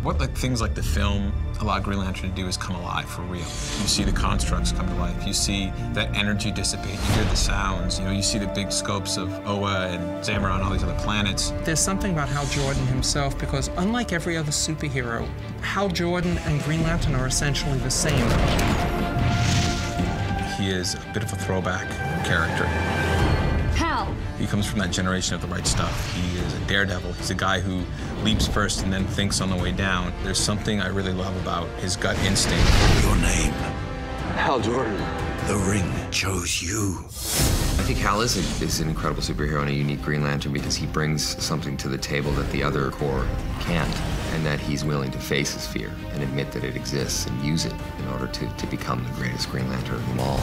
What things like the film allow Green Lantern to do is come alive for real. You see the constructs come to life. You see that energy dissipate. You hear the sounds. You know, you see the big scopes of Oa and Zamora and all these other planets. There's something about Hal Jordan himself, because unlike every other superhero, Hal Jordan and Green Lantern are essentially the same. He is a bit of a throwback character. Hal! He comes from that generation of the right stuff. He is a daredevil. He's a guy who leaps first and then thinks on the way down. There's something I really love about his gut instinct. Your name? Hal Jordan. The ring chose you. I think Hal is an incredible superhero and a unique Green Lantern because he brings something to the table that the other Corps can't, and that he's willing to face his fear and admit that it exists and use it in order to become the greatest Green Lantern of them all.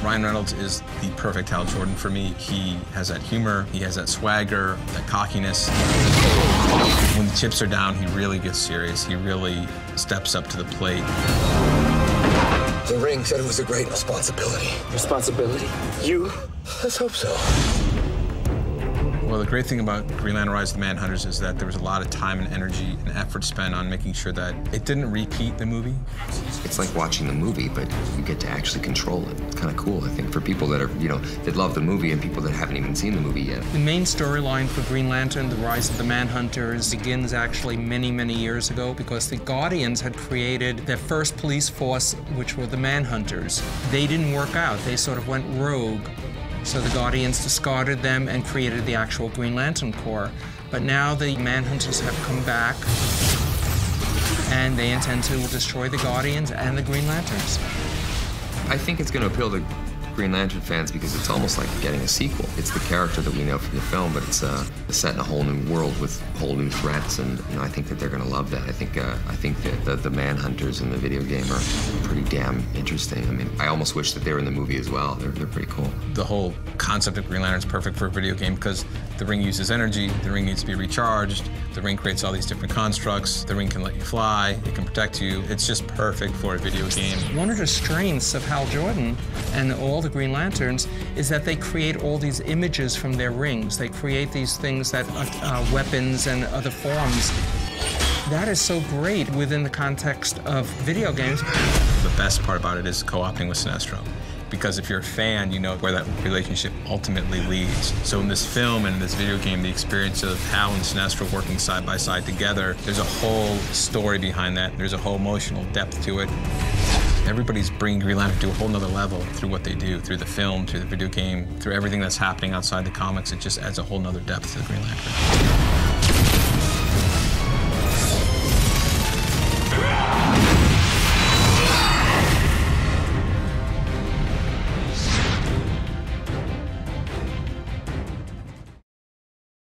Ryan Reynolds is the perfect Hal Jordan for me. He has that humor, he has that swagger, that cockiness. When the chips are down, he really gets serious. He really steps up to the plate. The ring said it was a great responsibility. Responsibility? You? Let's hope so. Well, the great thing about Green Lantern Rise of the Manhunters is that there was a lot of time and energy and effort spent on making sure that it didn't repeat the movie. It's like watching the movie, but you get to actually control it. It's kind of cool, I think, for people that are, that love the movie and people that haven't even seen the movie yet. The main storyline for Green Lantern, The Rise of the Manhunters, begins actually many, many years ago because the Guardians had created their first police force, which were the Manhunters. They didn't work out. They sort of went rogue. So the Guardians discarded them and created the actual Green Lantern Corps. But now the Manhunters have come back, and they intend to destroy the Guardians and the Green Lanterns. I think it's going to appeal to Green Lantern fans because it's almost like getting a sequel. It's the character that we know from the film, but it's set in a whole new world with whole new threats, and I think that they're going to love that. I think that the Manhunters in the video game are pretty damn interesting. I mean, I almost wish that they were in the movie as well. They're pretty cool. The whole concept of Green Lantern is perfect for a video game because the ring uses energy, the ring needs to be recharged, the ring creates all these different constructs, the ring can let you fly, it can protect you. It's just perfect for a video game. One of the strengths of Hal Jordan and all the Green Lanterns is that they create all these images from their rings. They create these things that are weapons and other forms. That is so great within the context of video games. The best part about it is co-oping with Sinestro. Because if you're a fan, you know where that relationship ultimately leads. So in this film and in this video game, the experience of Hal and Sinestro working side by side together, there's a whole story behind that. There's a whole emotional depth to it. Everybody's bringing Green Lantern to a whole nother level through what they do, through the film, through the video game, through everything that's happening outside the comics. It just adds a whole nother depth to the Green Lantern.